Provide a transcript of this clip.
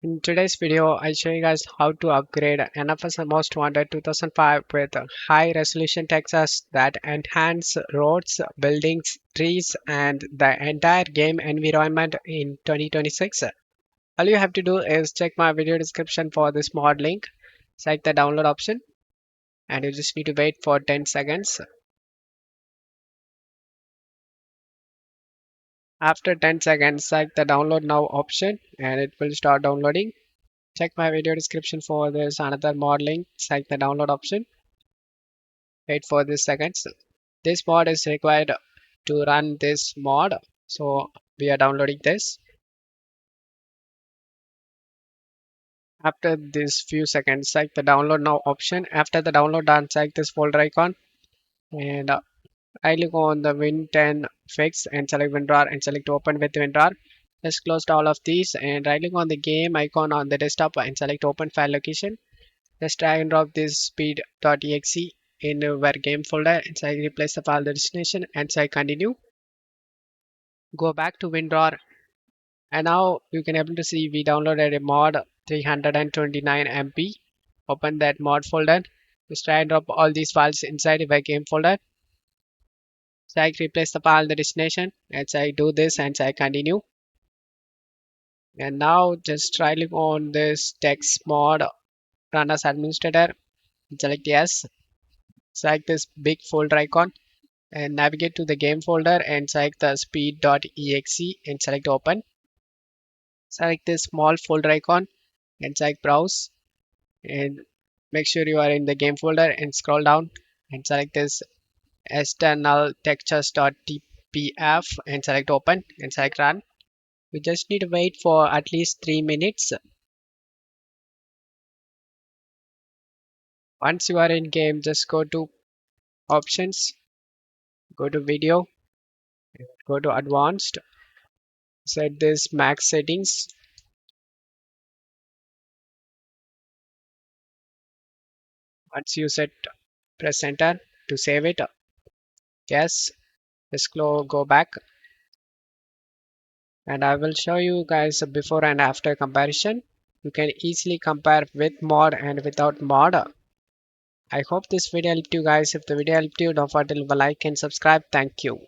In today's video, I show you guys how to upgrade NFS Most Wanted 2005 with high resolution textures that enhance roads, buildings, trees, and the entire game environment in 2026. All you have to do is check my video description for this mod link, select the download option, and you just need to wait for 10 seconds. After 10 seconds, select the download now option and it will start downloading. Check my video description for this another mod link, select the download option. Wait for this seconds. This mod is required to run this mod, so we are downloading this. After this few seconds, select the download now option. After the download done, select this folder icon and I click on the Win10 fix and select WinRAR and select open with WinRAR. Just close all of these and right click on the game icon on the desktop and select open file location. Just drag and drop this speed.exe in our game folder and say replace the file destination and say continue. Go back to WinRAR and now you can able to see we downloaded a mod 329 MB. Open that mod folder. Just drag and drop all these files inside our game folder. Say replace the file the destination and say do this and say continue. And now just try click on this text mod run as administrator. Select yes. Select this big folder icon and navigate to the game folder and select the speed.exe and select open. Select this small folder icon and select browse and make sure you are in the game folder and scroll down and select this external textures.tpf and select open and select run. We just need to wait for at least 3 minutes. Once you are in game, just go to options, go to video, go to advanced, set this max settings. Once you set, press enter to save it. Yes, just go back and I will show you guys a before and after comparison. You can easily compare with mod and without mod. I hope this video helped you guys. If the video helped you, don't forget to leave a like and subscribe. Thank you.